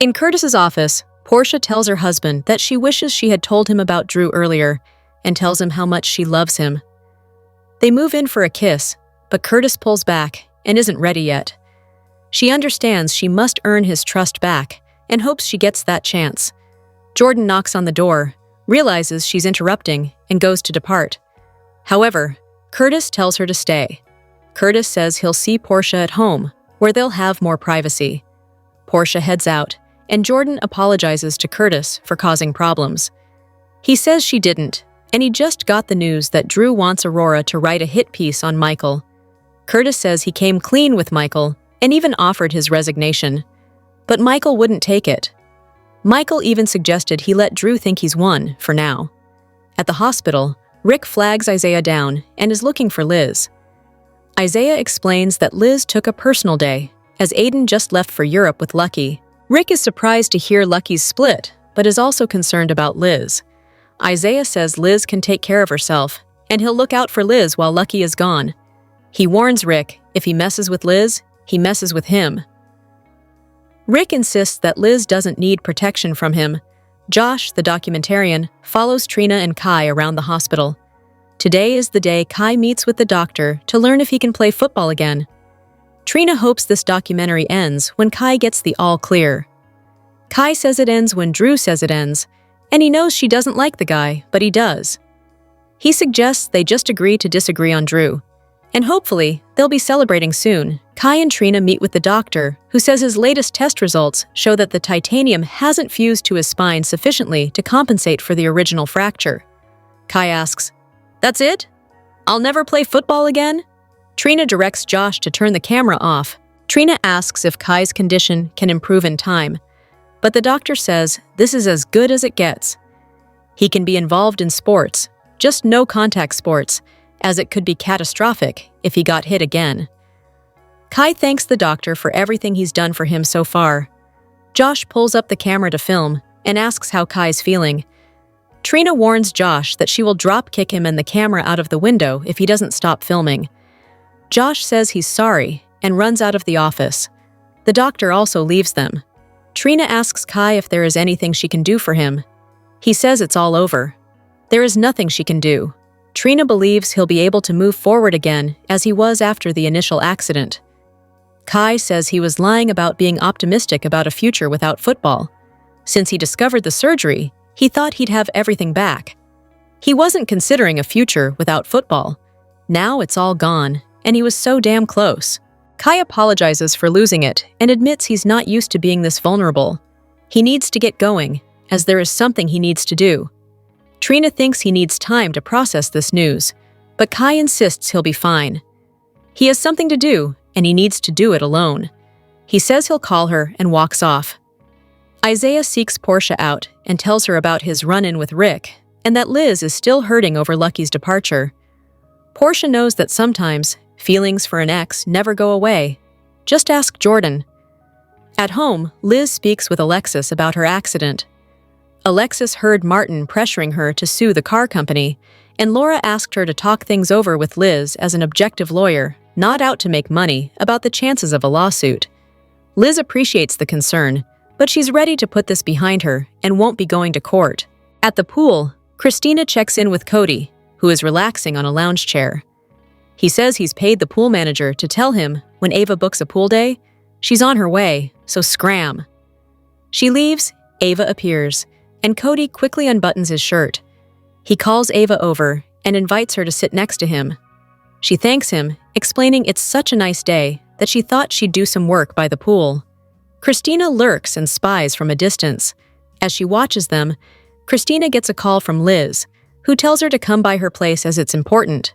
In Curtis's office, Portia tells her husband that she wishes she had told him about Drew earlier and tells him how much she loves him. They move in for a kiss, but Curtis pulls back and isn't ready yet. She understands she must earn his trust back and hopes she gets that chance. Jordan knocks on the door, realizes she's interrupting, and goes to depart. However, Curtis tells her to stay. Curtis says he'll see Portia at home, where they'll have more privacy. Portia heads out, and Jordan apologizes to Curtis for causing problems. He says she didn't, and he just got the news that Drew wants Aurora to write a hit piece on Michael. Curtis says he came clean with Michael and even offered his resignation. But Michael wouldn't take it. Michael even suggested he let Drew think he's won, for now. At the hospital, Rick flags Isaiah down and is looking for Liz. Isaiah explains that Liz took a personal day, as Aiden just left for Europe with Lucky. Rick is surprised to hear Lucky's split, but is also concerned about Liz. Isaiah says Liz can take care of herself, and he'll look out for Liz while Lucky is gone. He warns Rick if he messes with Liz, he messes with him. Rick insists that Liz doesn't need protection from him. Josh, the documentarian, follows Trina and Kai around the hospital. Today is the day Kai meets with the doctor to learn if he can play football again. Trina hopes this documentary ends when Kai gets the all clear. Kai says it ends when Drew says it ends, and he knows she doesn't like the guy, but he does. He suggests they just agree to disagree on Drew, and hopefully they'll be celebrating soon. Kai and Trina meet with the doctor, who says his latest test results show that the titanium hasn't fused to his spine sufficiently to compensate for the original fracture. Kai asks, "That's it? I'll never play football again?" Trina directs Josh to turn the camera off. Trina asks if Kai's condition can improve in time, but the doctor says this is as good as it gets. He can be involved in sports, just no contact sports, as it could be catastrophic if he got hit again. Kai thanks the doctor for everything he's done for him so far. Josh pulls up the camera to film and asks how Kai's feeling. Trina warns Josh that she will drop kick him and the camera out of the window if he doesn't stop filming. Josh says he's sorry and runs out of the office. The doctor also leaves them. Trina asks Kai if there is anything she can do for him. He says it's all over. There is nothing she can do. Trina believes he'll be able to move forward again as he was after the initial accident. Kai says he was lying about being optimistic about a future without football. Since he discovered the surgery, he thought he'd have everything back. He wasn't considering a future without football. Now it's all gone, and he was so damn close. Kai apologizes for losing it and admits he's not used to being this vulnerable. He needs to get going, as there is something he needs to do. Trina thinks he needs time to process this news, but Kai insists he'll be fine. He has something to do, and he needs to do it alone. He says he'll call her and walks off. Isaiah seeks Portia out and tells her about his run-in with Rick and that Liz is still hurting over Lucky's departure. Portia knows that sometimes feelings for an ex never go away. Just ask Jordan. At home, Liz speaks with Alexis about her accident. Alexis heard Martin pressuring her to sue the car company, and Laura asked her to talk things over with Liz as an objective lawyer, not out to make money, about the chances of a lawsuit. Liz appreciates the concern, but she's ready to put this behind her and won't be going to court. At the pool, Christina checks in with Cody, who is relaxing on a lounge chair. He says he's paid the pool manager to tell him when Ava books a pool day, she's on her way, so scram. She leaves, Ava appears, and Cody quickly unbuttons his shirt. He calls Ava over and invites her to sit next to him. She thanks him, explaining it's such a nice day that she thought she'd do some work by the pool. Christina lurks and spies from a distance. As she watches them, Christina gets a call from Liz, who tells her to come by her place as it's important.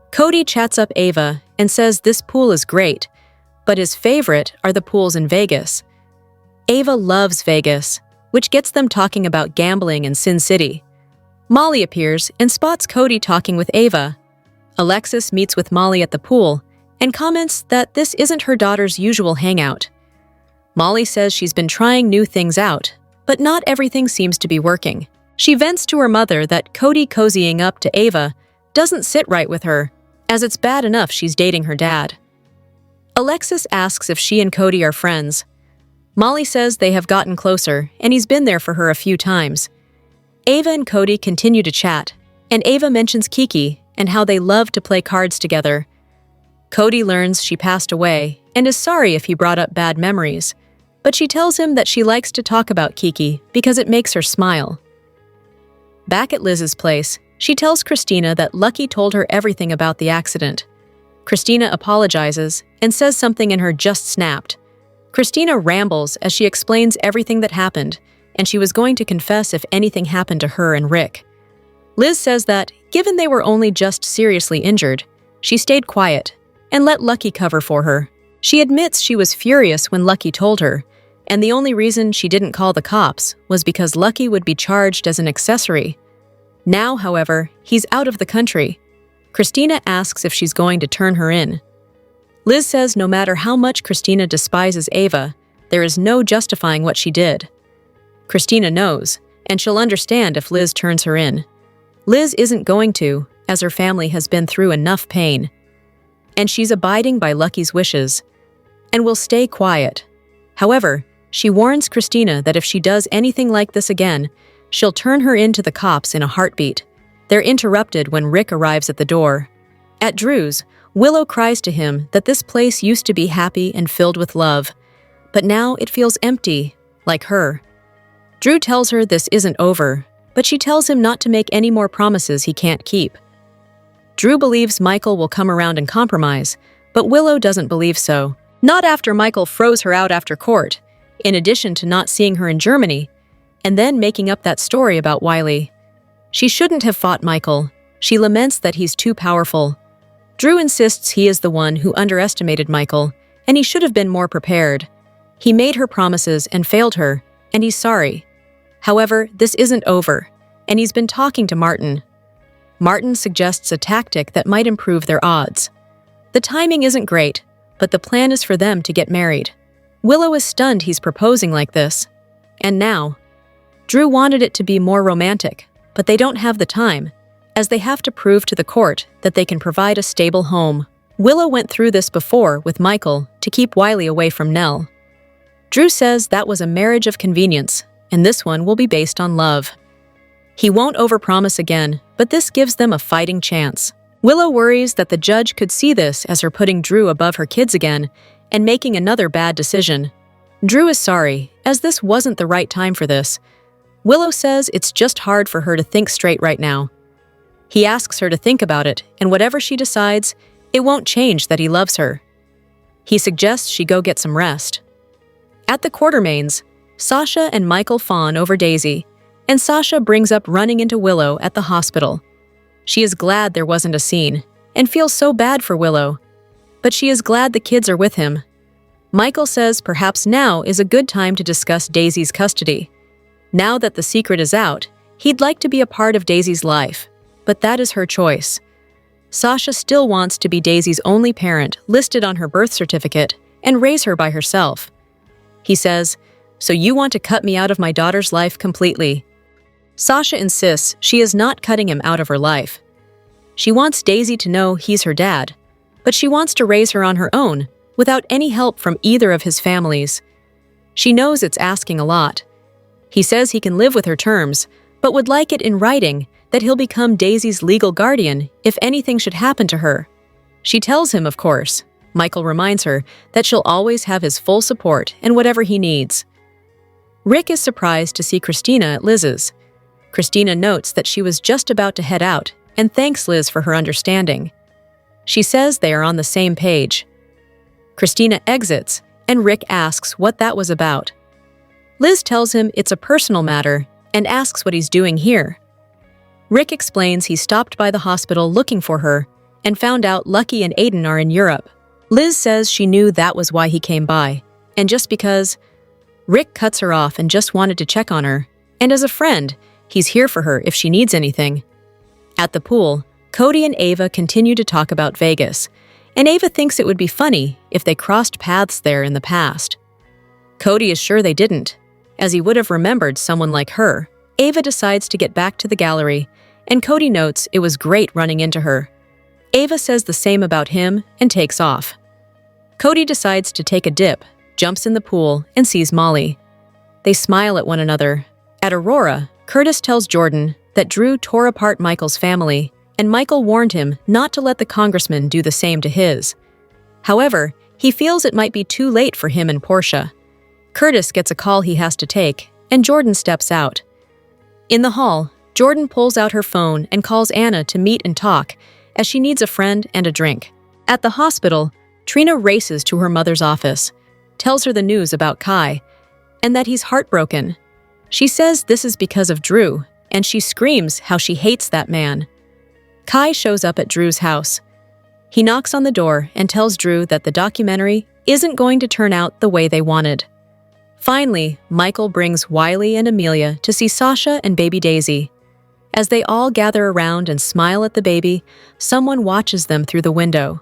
Cody chats up Ava and says this pool is great, but his favorite are the pools in Vegas. Ava loves Vegas, which gets them talking about gambling in Sin City. Molly appears and spots Cody talking with Ava. Alexis meets with Molly at the pool and comments that this isn't her daughter's usual hangout. Molly says she's been trying new things out, but not everything seems to be working. She vents to her mother that Cody cozying up to Ava doesn't sit right with her, as it's bad enough she's dating her dad. Alexis asks if she and Cody are friends. Molly says they have gotten closer, and he's been there for her a few times. Ava and Cody continue to chat, and Ava mentions Kiki and how they love to play cards together. Cody learns she passed away and is sorry if he brought up bad memories, but she tells him that she likes to talk about Kiki because it makes her smile. Back at Liz's place, she tells Christina that Lucky told her everything about the accident. Christina apologizes and says something in her just snapped. Christina rambles as she explains everything that happened, and she was going to confess if anything happened to her and Rick. Liz says that, given they were only just seriously injured, she stayed quiet and let Lucky cover for her. She admits she was furious when Lucky told her, and the only reason she didn't call the cops was because Lucky would be charged as an accessory. Now, however, he's out of the country. Christina asks if she's going to turn her in. Liz says no matter how much Christina despises Ava, there is no justifying what she did. Christina knows, and she'll understand if Liz turns her in. Liz isn't going to, as her family has been through enough pain. And she's abiding by Lucky's wishes, and will stay quiet. However, she warns Christina that if she does anything like this again, she'll turn her in to the cops in a heartbeat. They're interrupted when Rick arrives at the door. At Drew's, Willow cries to him that this place used to be happy and filled with love, but now it feels empty, like her. Drew tells her this isn't over, but she tells him not to make any more promises he can't keep. Drew believes Michael will come around and compromise, but Willow doesn't believe so. Not after Michael froze her out after court, in addition to not seeing her in Germany, and then making up that story about Wiley. She shouldn't have fought Michael. She laments that he's too powerful. Drew insists he is the one who underestimated Michael, and he should have been more prepared. He made her promises and failed her, and he's sorry. However, this isn't over, and he's been talking to Martin. Martin suggests a tactic that might improve their odds. The timing isn't great, but the plan is for them to get married. Willow is stunned he's proposing like this. And now, Drew wanted it to be more romantic, but they don't have the time, as they have to prove to the court that they can provide a stable home. Willow went through this before with Michael to keep Wiley away from Nell. Drew says that was a marriage of convenience, and this one will be based on love. He won't overpromise again, but this gives them a fighting chance. Willow worries that the judge could see this as her putting Drew above her kids again and making another bad decision. Drew is sorry, as this wasn't the right time for this. Willow says it's just hard for her to think straight right now. He asks her to think about it, and whatever she decides, it won't change that he loves her. He suggests she go get some rest. At the Quartermains, Sasha and Michael fawn over Daisy, and Sasha brings up running into Willow at the hospital. She is glad there wasn't a scene, and feels so bad for Willow, but she is glad the kids are with him. Michael says perhaps now is a good time to discuss Daisy's custody. Now that the secret is out, he'd like to be a part of Daisy's life, but that is her choice. Sasha still wants to be Daisy's only parent listed on her birth certificate and raise her by herself. He says, "So you want to cut me out of my daughter's life completely?" Sasha insists she is not cutting him out of her life. She wants Daisy to know he's her dad, but she wants to raise her on her own, without any help from either of his families. She knows it's asking a lot. He says he can live with her terms, but would like it in writing that he'll become Daisy's legal guardian if anything should happen to her. She tells him, of course. Michael reminds her that she'll always have his full support and whatever he needs. Rick is surprised to see Christina at Liz's. Christina notes that she was just about to head out and thanks Liz for her understanding. She says they are on the same page. Christina exits, and Rick asks what that was about. Liz tells him it's a personal matter and asks what he's doing here. Rick explains he stopped by the hospital looking for her and found out Lucky and Aiden are in Europe. Liz says she knew that was why he came by, and just because. Rick cuts her off and just wanted to check on her, and as a friend, he's here for her if she needs anything. At the pool, Cody and Ava continue to talk about Vegas, and Ava thinks it would be funny if they crossed paths there in the past. Cody is sure they didn't, as he would have remembered someone like her. Ava decides to get back to the gallery, and Cody notes it was great running into her. Ava says the same about him and takes off. Cody decides to take a dip, jumps in the pool, and sees Molly. They smile at one another. At Aurora, Curtis tells Jordan that Drew tore apart Michael's family, and Michael warned him not to let the congressman do the same to his. However, he feels it might be too late for him and Portia. Curtis gets a call he has to take, and Jordan steps out. In the hall, Jordan pulls out her phone and calls Anna to meet and talk, as she needs a friend and a drink. At the hospital, Trina races to her mother's office, tells her the news about Kai, and that he's heartbroken. She says this is because of Drew, and she screams how she hates that man. Kai shows up at Drew's house. He knocks on the door and tells Drew that the documentary isn't going to turn out the way they wanted. Finally, Michael brings Wiley and Amelia to see Sasha and baby Daisy. As they all gather around and smile at the baby, someone watches them through the window.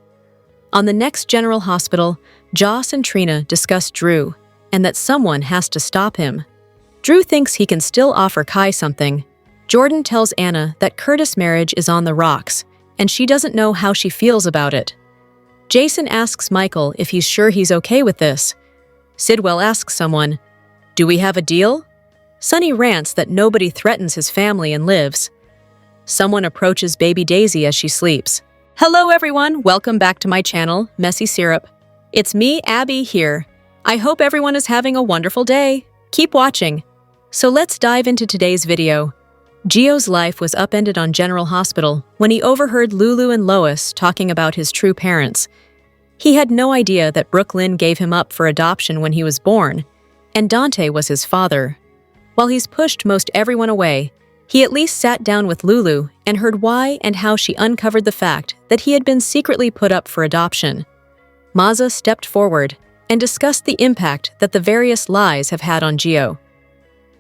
On the next General Hospital, Joss and Trina discuss Drew, and that someone has to stop him. Drew thinks he can still offer Kai something. Jordan tells Anna that Curtis' marriage is on the rocks, and she doesn't know how she feels about it. Jason asks Michael if he's sure he's okay with this. Sidwell asks someone, "Do we have a deal?" Sonny rants that nobody threatens his family and lives. Someone approaches baby Daisy as she sleeps. Hello everyone, welcome back to my channel, Messy Syrup. It's me, Abby, here. I hope everyone is having a wonderful day. Keep watching. So let's dive into today's video. Gio's life was upended on General Hospital when he overheard Lulu and Lois talking about his true parents. He had no idea that Brooklyn gave him up for adoption when he was born, and Dante was his father. While he's pushed most everyone away, he at least sat down with Lulu and heard why and how she uncovered the fact that he had been secretly put up for adoption. Mazza stepped forward and discussed the impact that the various lies have had on Gio.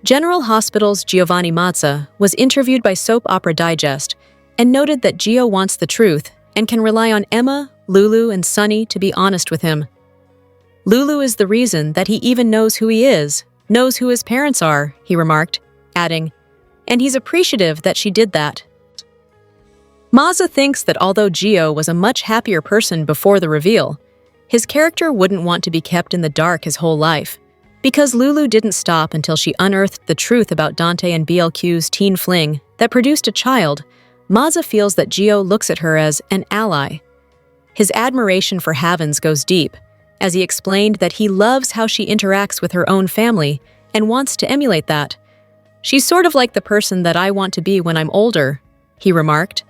General Hospital's Giovanni Mazza was interviewed by Soap Opera Digest and noted that Gio wants the truth and can rely on Emma, Lulu, and Sonny to be honest with him. Lulu is the reason that he even knows who he is, knows who his parents are, he remarked, adding, and he's appreciative that she did that. Mazza thinks that although Gio was a much happier person before the reveal, his character wouldn't want to be kept in the dark his whole life. Because Lulu didn't stop until she unearthed the truth about Dante and BLQ's teen fling that produced a child, Mazza feels that Gio looks at her as an ally. His admiration for Havens goes deep, as he explained that he loves how she interacts with her own family and wants to emulate that. She's sort of like the person that I want to be when I'm older, he remarked.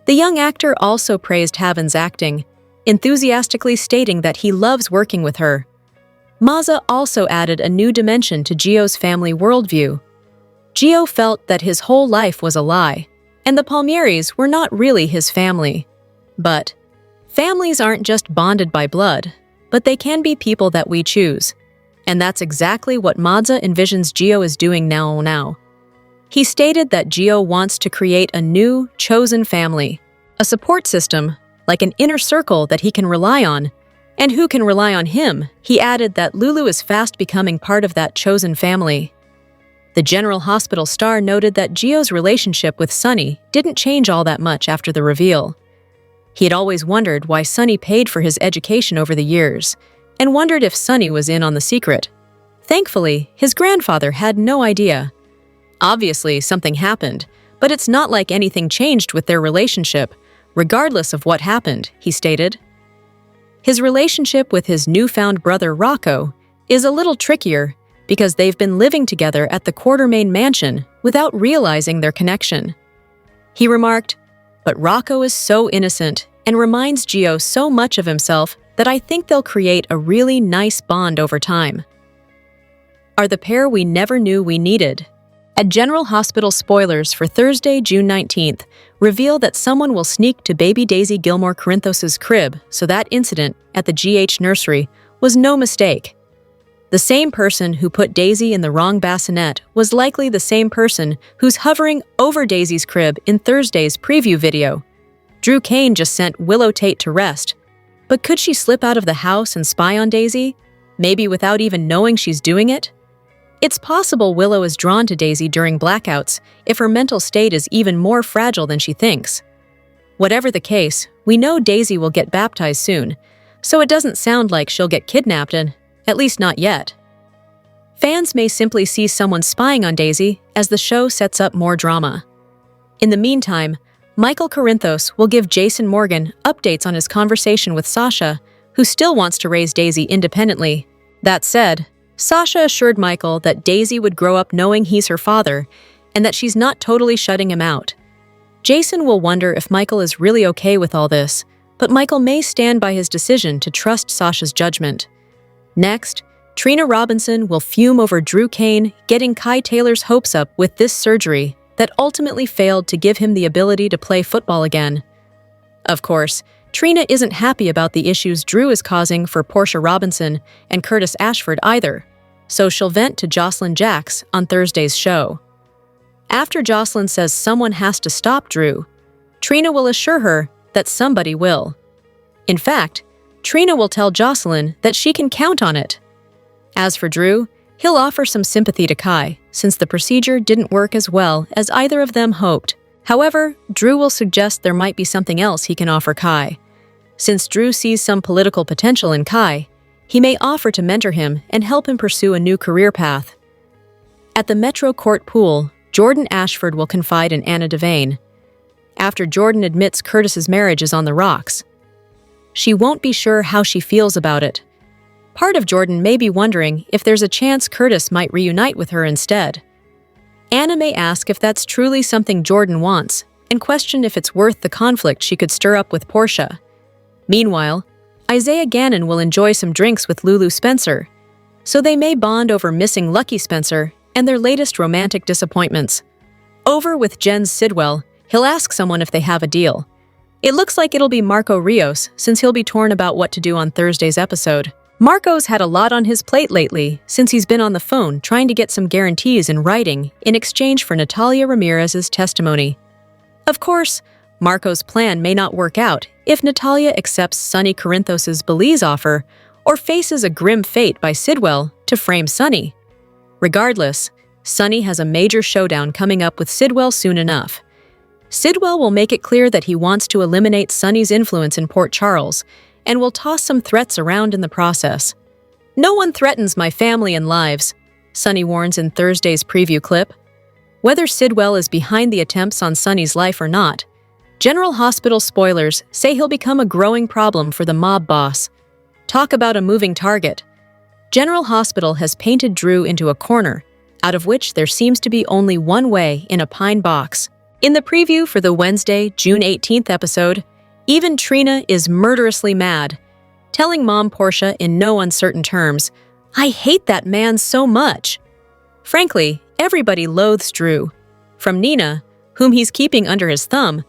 The young actor also praised Havens' acting, enthusiastically stating that he loves working with her. Mazza also added a new dimension to Gio's family worldview. Gio felt that his whole life was a lie, and the Palmieris were not really his family. But families aren't just bonded by blood, but they can be people that we choose. And that's exactly what Mazza envisions Gio is doing now. He stated that Gio wants to create a new, chosen family, a support system, like an inner circle that he can rely on. And who can rely on him? He added that Lulu is fast becoming part of that chosen family. The General Hospital star noted that Gio's relationship with Sonny didn't change all that much after the reveal. He had always wondered why Sonny paid for his education over the years, and wondered if Sonny was in on the secret. Thankfully, his grandfather had no idea. Obviously, something happened, but it's not like anything changed with their relationship, regardless of what happened, he stated. His relationship with his newfound brother Rocco is a little trickier because they've been living together at the Quartermain mansion without realizing their connection. He remarked, "But Rocco is so innocent and reminds Gio so much of himself that I think they'll create a really nice bond over time." Are the pair we never knew we needed? At General Hospital, spoilers for Thursday, June 19th, reveal that someone will sneak to baby Daisy Gilmore Corinthos' crib, so that incident at the GH nursery was no mistake. The same person who put Daisy in the wrong bassinet was likely the same person who's hovering over Daisy's crib in Thursday's preview video. Drew Kane just sent Willow Tate to rest. But could she slip out of the house and spy on Daisy? Maybe without even knowing she's doing it? It's possible Willow is drawn to Daisy during blackouts if her mental state is even more fragile than she thinks. Whatever the case, we know Daisy will get baptized soon, so it doesn't sound like she'll get kidnapped and at least not yet. Fans may simply see someone spying on Daisy as the show sets up more drama. In the meantime, Michael Corinthos will give Jason Morgan updates on his conversation with Sasha, who still wants to raise Daisy independently. That said, Sasha assured Michael that Daisy would grow up knowing he's her father and that she's not totally shutting him out. Jason will wonder if Michael is really okay with all this, but Michael may stand by his decision to trust Sasha's judgment. Next, Trina Robinson will fume over Drew Kane getting Kai Taylor's hopes up with this surgery that ultimately failed to give him the ability to play football again. Of course, Trina isn't happy about the issues Drew is causing for Portia Robinson and Curtis Ashford either, so she'll vent to Jocelyn Jacks on Thursday's show. After Jocelyn says someone has to stop Drew, Trina will assure her that somebody will. In fact, Trina will tell Jocelyn that she can count on it. As for Drew, he'll offer some sympathy to Kai, since the procedure didn't work as well as either of them hoped. However, Drew will suggest there might be something else he can offer Kai. Since Drew sees some political potential in Kai, he may offer to mentor him and help him pursue a new career path. At the Metro Court pool, Jordan Ashford will confide in Anna Devane. After Jordan admits Curtis's marriage is on the rocks, she won't be sure how she feels about it. Part of Jordan may be wondering if there's a chance Curtis might reunite with her instead. Anna may ask if that's truly something Jordan wants, and question if it's worth the conflict she could stir up with Portia. Meanwhile, Isaiah Gannon will enjoy some drinks with Lulu Spencer, so they may bond over missing Lucky Spencer and their latest romantic disappointments. Over with Jen's Sidwell, he'll ask someone if they have a deal. It looks like it'll be Marco Rios, since he'll be torn about what to do on Thursday's episode. Marco's had a lot on his plate lately, since he's been on the phone trying to get some guarantees in writing in exchange for Natalia Ramirez's testimony. Of course, Marco's plan may not work out if Natalia accepts Sonny Corinthos' Belize offer or faces a grim fate by Sidwell to frame Sonny. Regardless, Sonny has a major showdown coming up with Sidwell soon enough. Sidwell will make it clear that he wants to eliminate Sonny's influence in Port Charles and will toss some threats around in the process. "No one threatens my family and lives," Sonny warns in Thursday's preview clip. Whether Sidwell is behind the attempts on Sonny's life or not, General Hospital spoilers say he'll become a growing problem for the mob boss. Talk about a moving target. General Hospital has painted Drew into a corner, out of which there seems to be only one way in a pine box. In the preview for the Wednesday, June 18th episode, even Trina is murderously mad, telling Mom Portia in no uncertain terms, "I hate that man so much." Frankly, everybody loathes Drew, from Nina, whom he's keeping under his thumb,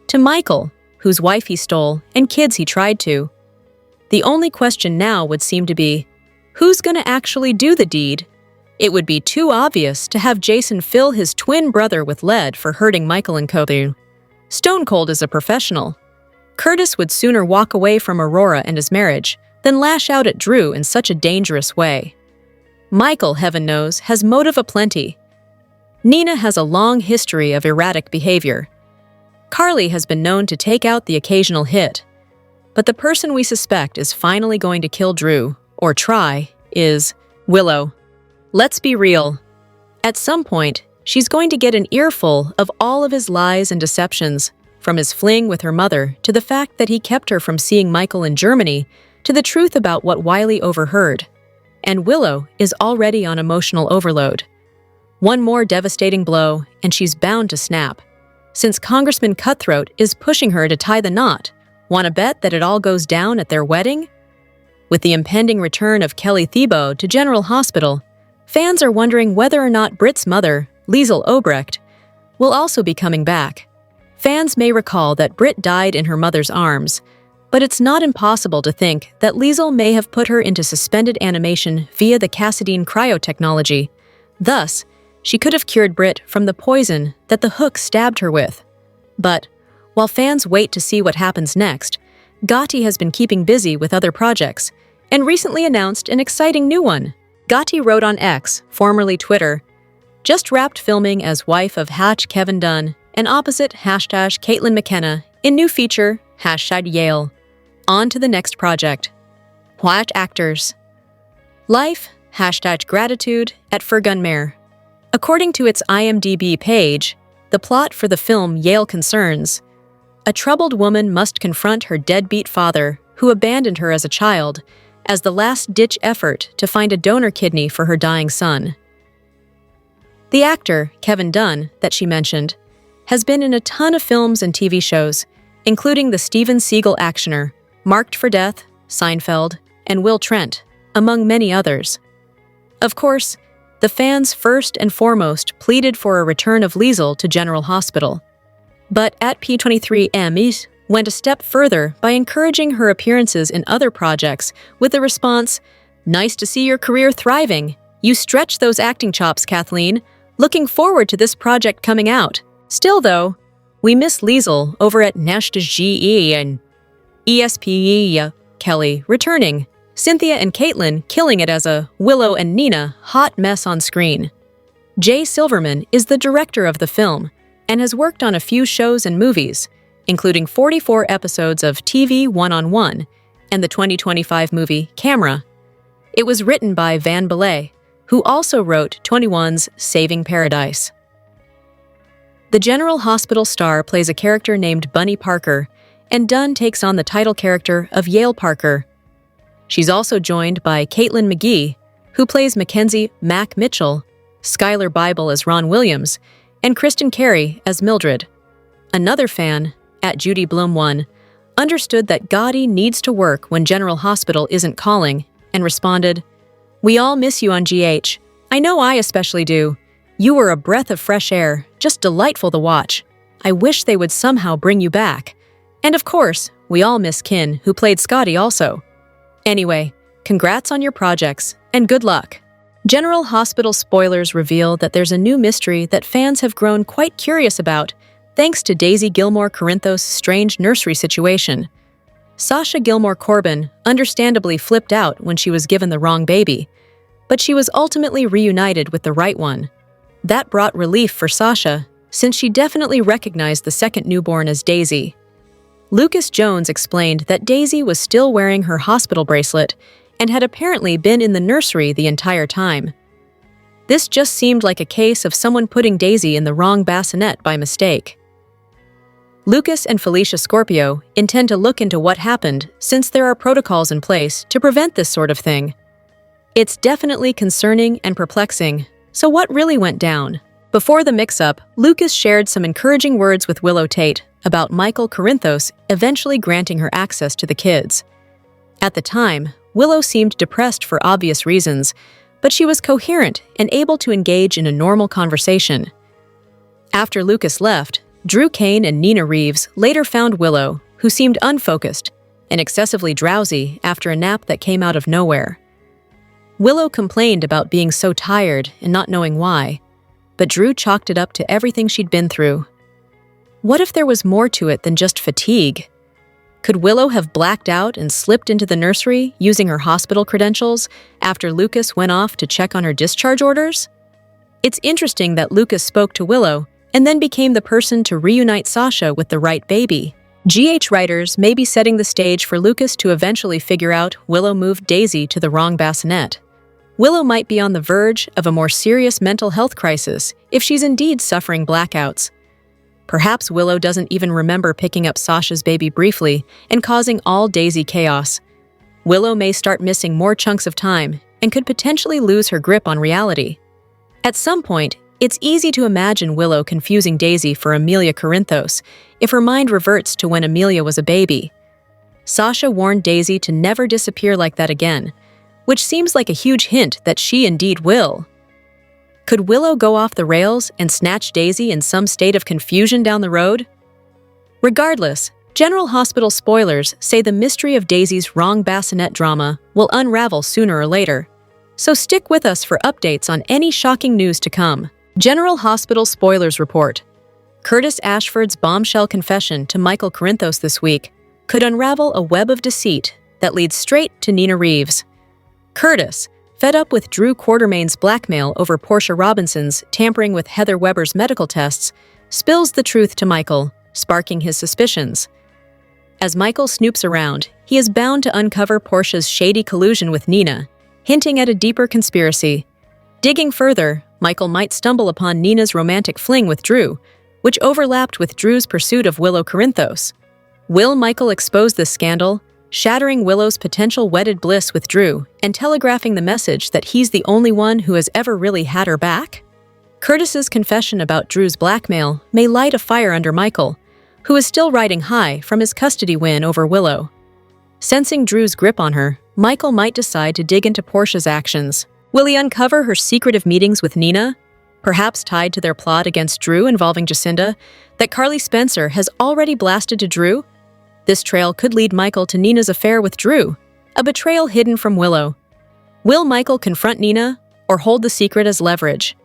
to Michael, whose wife he stole and kids he tried to. The only question now would seem to be, who's gonna actually do the deed? It would be too obvious to have Jason fill his twin brother with lead for hurting Michael and Cody. Stone Cold is a professional. Curtis would sooner walk away from Aurora and his marriage than lash out at Drew in such a dangerous way. Michael, heaven knows, has motive aplenty. Nina has a long history of erratic behavior. Carly has been known to take out the occasional hit. But the person we suspect is finally going to kill Drew, or try, is Willow. Let's be real. At some point, she's going to get an earful of all of his lies and deceptions, from his fling with her mother to the fact that he kept her from seeing Michael in Germany to the truth about what Wiley overheard. And Willow is already on emotional overload. One more devastating blow, and she's bound to snap. Since Congressman Cutthroat is pushing her to tie the knot, want to bet that it all goes down at their wedding? With the impending return of Kelly Thiebaud to General Hospital, fans are wondering whether or not Britt's mother, Liesl Obrecht, will also be coming back. Fans may recall that Britt died in her mother's arms, but it's not impossible to think that Liesl may have put her into suspended animation via the Cassadine cryotechnology. Thus, she could have cured Britt from the poison that the Hook stabbed her with. But, while fans wait to see what happens next, Gotti has been keeping busy with other projects, and recently announced an exciting new one. Gotti wrote on X, formerly Twitter, "Just wrapped filming as wife of Kevin Dunn, and opposite Caitlin McKenna in new feature #Yale. On to the next project. What actors?" Life, #gratitude, at Fergunmare. According to its IMDb page, the plot for the film Yale concerns a troubled woman must confront her deadbeat father, who abandoned her as a child, as the last-ditch effort to find a donor kidney for her dying son. The actor, Kevin Dunn, that she mentioned, has been in a ton of films and TV shows, including the Steven Seagal actioner, Marked for Death, Seinfeld, and Will Trent, among many others. Of course, the fans first and foremost pleaded for a return of Liesl to General Hospital. But at P23M went a step further by encouraging her appearances in other projects with the response, "Nice to see your career thriving. You stretched those acting chops, Kathleen. Looking forward to this project coming out. Still though, we miss Liesl over at NASH-GE and ESPE Kelly returning. Cynthia and Caitlin killing it as a Willow and Nina hot mess on screen." Jay Silverman is the director of the film and has worked on a few shows and movies, including 44 episodes of TV One-on-One and the 2025 movie Camera. It was written by Van Belay, who also wrote 21's Saving Paradise. The General Hospital star plays a character named Bunny Parker, and Dunn takes on the title character of Yale Parker. She's also joined by Caitlin McGee, who plays Mackenzie Mac Mitchell, Skylar Bible as Ron Williams, and Kristen Carey as Mildred. Another fan, at Judy Bloom 1, understood that Gotti needs to work when General Hospital isn't calling, and responded, "We all miss you on GH. I know I especially do. You were a breath of fresh air, just delightful to watch. I wish they would somehow bring you back. And of course, we all miss Kin, who played Scotty also. Anyway, congrats on your projects, and good luck." General Hospital spoilers reveal that there's a new mystery that fans have grown quite curious about, thanks to Daisy Gilmore Corinthos' strange nursery situation. Sasha Gilmore Corbin understandably flipped out when she was given the wrong baby, but she was ultimately reunited with the right one. That brought relief for Sasha, since she definitely recognized the second newborn as Daisy. Lucas Jones explained that Daisy was still wearing her hospital bracelet and had apparently been in the nursery the entire time. This just seemed like a case of someone putting Daisy in the wrong bassinet by mistake. Lucas and Felicia Scorpio intend to look into what happened, since there are protocols in place to prevent this sort of thing. It's definitely concerning and perplexing, so what really went down? Before the mix-up, Lucas shared some encouraging words with Willow Tate about Michael Corinthos eventually granting her access to the kids. At the time, Willow seemed depressed for obvious reasons, but she was coherent and able to engage in a normal conversation. After Lucas left, Drew Kane and Nina Reeves later found Willow, who seemed unfocused and excessively drowsy after a nap that came out of nowhere. Willow complained about being so tired and not knowing why, but Drew chalked it up to everything she'd been through. What if there was more to it than just fatigue? Could Willow have blacked out and slipped into the nursery using her hospital credentials after Lucas went off to check on her discharge orders? It's interesting that Lucas spoke to Willow and then became the person to reunite Sasha with the right baby. GH writers may be setting the stage for Lucas to eventually figure out Willow moved Daisy to the wrong bassinet. Willow might be on the verge of a more serious mental health crisis if she's indeed suffering blackouts. Perhaps Willow doesn't even remember picking up Sasha's baby briefly and causing all Daisy chaos. Willow may start missing more chunks of time and could potentially lose her grip on reality. At some point, it's easy to imagine Willow confusing Daisy for Amelia Corinthos if her mind reverts to when Amelia was a baby. Sasha warned Daisy to never disappear like that again, which seems like a huge hint that she indeed will. Could Willow go off the rails and snatch Daisy in some state of confusion down the road? Regardless, General Hospital spoilers say the mystery of Daisy's wrong bassinet drama will unravel sooner or later. So stick with us for updates on any shocking news to come. General Hospital spoilers report. Curtis Ashford's bombshell confession to Michael Corinthos this week could unravel a web of deceit that leads straight to Nina Reeves. Curtis, fed up with Drew Quartermain's blackmail over Portia Robinson's tampering with Heather Weber's medical tests, spills the truth to Michael, sparking his suspicions. As Michael snoops around, he is bound to uncover Portia's shady collusion with Nina, hinting at a deeper conspiracy. Digging further, Michael might stumble upon Nina's romantic fling with Drew, which overlapped with Drew's pursuit of Willow Corinthos. Will Michael expose this scandal, shattering Willow's potential wedded bliss with Drew and telegraphing the message that he's the only one who has ever really had her back? Curtis's confession about Drew's blackmail may light a fire under Michael, who is still riding high from his custody win over Willow. Sensing Drew's grip on her, Michael might decide to dig into Portia's actions. Will he uncover her secretive meetings with Nina, perhaps tied to their plot against Drew involving Jacinda, that Carly Spencer has already blasted to Drew? This trail could lead Michael to Nina's affair with Drew, a betrayal hidden from Willow. Will Michael confront Nina or hold the secret as leverage?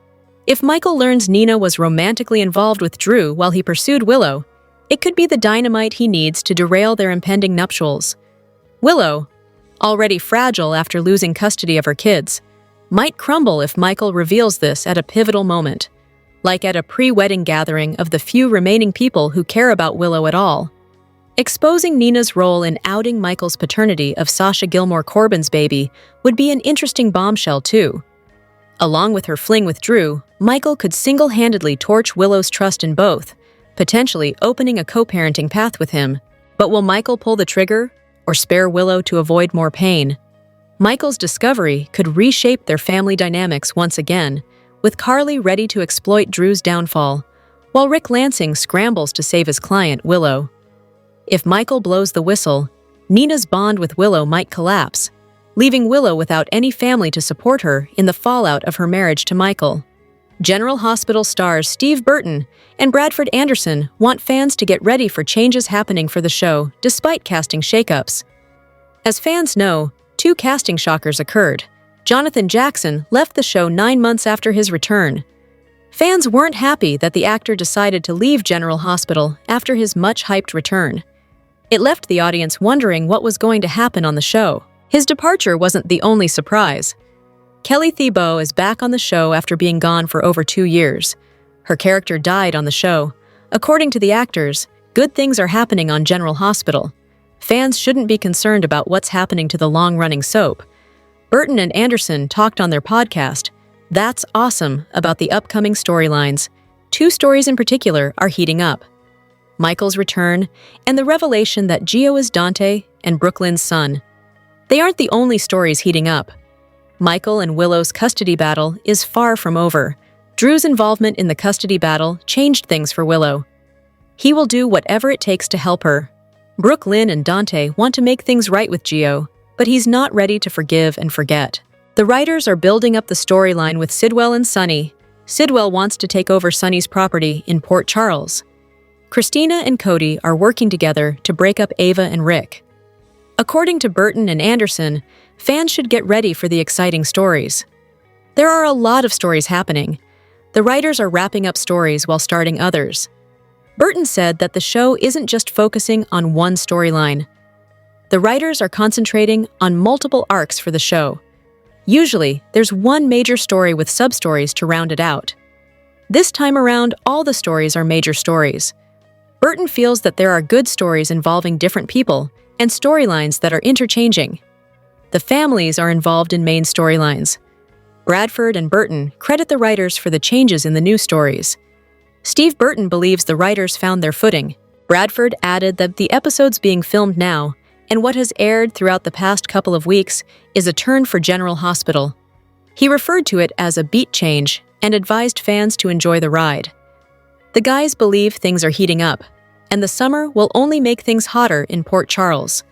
If Michael learns Nina was romantically involved with Drew while he pursued Willow, it could be the dynamite he needs to derail their impending nuptials. Willow, already fragile after losing custody of her kids, might crumble if Michael reveals this at a pivotal moment, like at a pre-wedding gathering of the few remaining people who care about Willow at all. Exposing Nina's role in outing Michael's paternity of Sasha Gilmore Corbin's baby would be an interesting bombshell too. Along with her fling with Drew, Michael could single-handedly torch Willow's trust in both, potentially opening a co-parenting path with him. But will Michael pull the trigger or spare Willow to avoid more pain? Michael's discovery could reshape their family dynamics once again, with Carly ready to exploit Drew's downfall, while Rick Lansing scrambles to save his client, Willow. If Michael blows the whistle, Nina's bond with Willow might collapse, leaving Willow without any family to support her in the fallout of her marriage to Michael. General Hospital stars Steve Burton and Bradford Anderson want fans to get ready for changes happening for the show despite casting shakeups. As fans know, 2 casting shockers occurred. Jonathan Jackson left the show 9 months after his return. Fans weren't happy that the actor decided to leave General Hospital after his much-hyped return. It left the audience wondering what was going to happen on the show. His departure wasn't the only surprise. Kelly Thibault is back on the show after being gone for over 2 years. Her character died on the show. According to the actors, good things are happening on General Hospital. Fans shouldn't be concerned about what's happening to the long-running soap. Burton and Anderson talked on their podcast, That's Awesome, about the upcoming storylines. 2 stories in particular are heating up: Michael's return and the revelation that Gio is Dante and Brooklyn's son. They aren't the only stories heating up. Michael and Willow's custody battle is far from over. Drew's involvement in the custody battle changed things for Willow. He will do whatever it takes to help her. Brooklyn and Dante want to make things right with Gio, but he's not ready to forgive and forget. The writers are building up the storyline with Sidwell and Sonny. Sidwell wants to take over Sonny's property in Port Charles. Christina and Cody are working together to break up Ava and Rick. According to Burton and Anderson, fans should get ready for the exciting stories. There are a lot of stories happening. The writers are wrapping up stories while starting others. Burton said that the show isn't just focusing on one storyline. The writers are concentrating on multiple arcs for the show. Usually, there's one major story with sub-stories to round it out. This time around, all the stories are major stories. Burton feels that there are good stories involving different people and storylines that are interchanging. The families are involved in main storylines. Bradford and Burton credit the writers for the changes in the new stories. Steve Burton believes the writers found their footing. Bradford added that the episodes being filmed now and what has aired throughout the past couple of weeks is a turn for General Hospital. He referred to it as a beat change and advised fans to enjoy the ride. The guys believe things are heating up, and the summer will only make things hotter in Port Charles.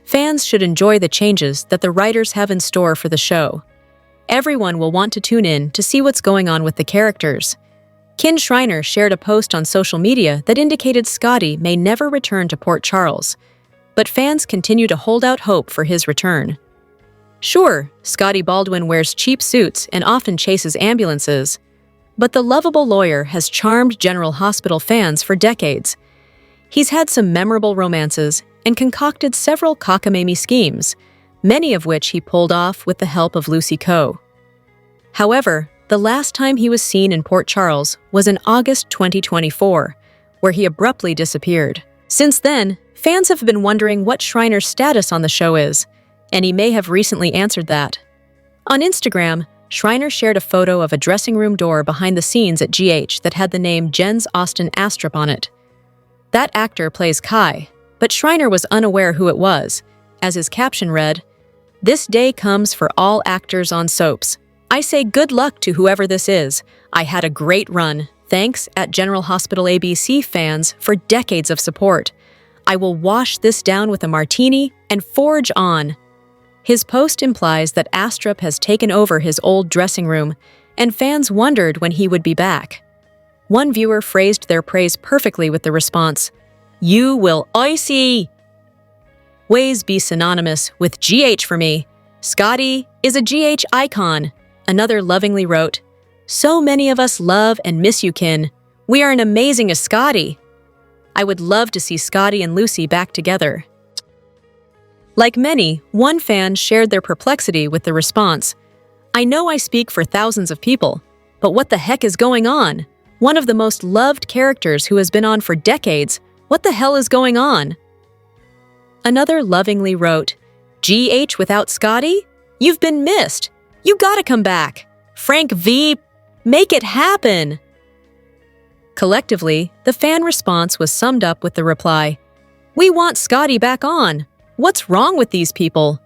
Fans should enjoy the changes that the writers have in store for the show. Everyone will want to tune in to see what's going on with the characters. Kin Shriner shared a post on social media that indicated Scotty may never return to Port Charles, but fans continue to hold out hope for his return. Sure, Scotty Baldwin wears cheap suits and often chases ambulances, but the lovable lawyer has charmed General Hospital fans for decades. He's had some memorable romances and concocted several cockamamie schemes, many of which he pulled off with the help of Lucy Coe. However, the last time he was seen in Port Charles was in August 2024, where he abruptly disappeared. Since then, fans have been wondering what Shriner's status on the show is, and he may have recently answered that. On Instagram, Schreiner shared a photo of a dressing room door behind the scenes at GH that had the name Jens Austen Astrup on it. That actor plays Kai, but Schreiner was unaware who it was, as his caption read, "This day comes for all actors on soaps. I say good luck to whoever this is. I had a great run. Thanks at General Hospital ABC fans for decades of support. I will wash this down with a martini and forge on." His post implies that Astrup has taken over his old dressing room, and fans wondered when he would be back. One viewer phrased their praise perfectly with the response, "You will icy." Ways be synonymous with GH for me. Scotty is a GH icon. Another lovingly wrote, "So many of us love and miss you, kin. We aren't amazing as Scotty. I would love to see Scotty and Lucy back together." Like many, one fan shared their perplexity with the response, "I know I speak for thousands of people, but what the heck is going on? One of the most loved characters who has been on for decades, what the hell is going on?" Another lovingly wrote, "GH without Scotty? You've been missed. You gotta come back. Frank V, make it happen." Collectively, the fan response was summed up with the reply, "We want Scotty back on. What's wrong with these people?"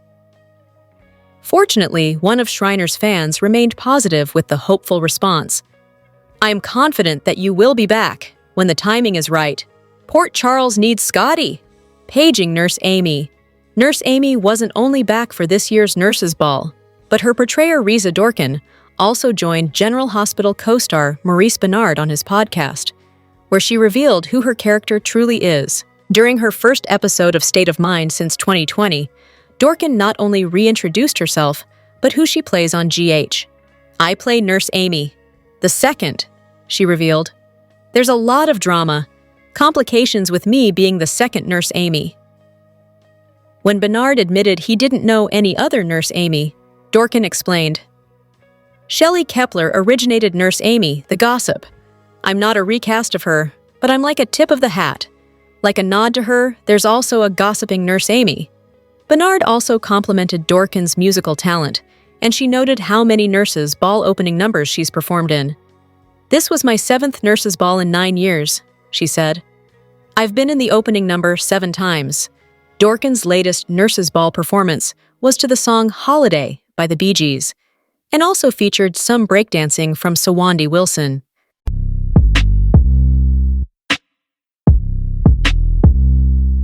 Fortunately, one of Schreiner's fans remained positive with the hopeful response, "I am confident that you will be back when the timing is right. Port Charles needs Scotty." Paging Nurse Amy. Nurse Amy wasn't only back for this year's Nurses' Ball, but her portrayer Risa Dorkin also joined General Hospital co-star Maurice Bernard on his podcast, where she revealed who her character truly is. During her first episode of State of Mind since 2020, Dorkin not only reintroduced herself, but who she plays on GH. "I play Nurse Amy. The second," she revealed. "There's a lot of drama, complications with me being the second Nurse Amy." When Bernard admitted he didn't know any other Nurse Amy, Dorkin explained, "Shelley Kepler originated Nurse Amy, the gossip. I'm not a recast of her, but I'm like a tip of the hat. Like a nod to her, there's also a gossiping Nurse Amy." Bernard also complimented Dorkin's musical talent, and she noted how many Nurses' Ball opening numbers she's performed in. "This was my 7th Nurses' Ball in 9 years, she said. "I've been in the opening number 7 times. Dorkin's latest Nurses' Ball performance was to the song Holiday by the Bee Gees, and also featured some breakdancing from Sawandi Wilson.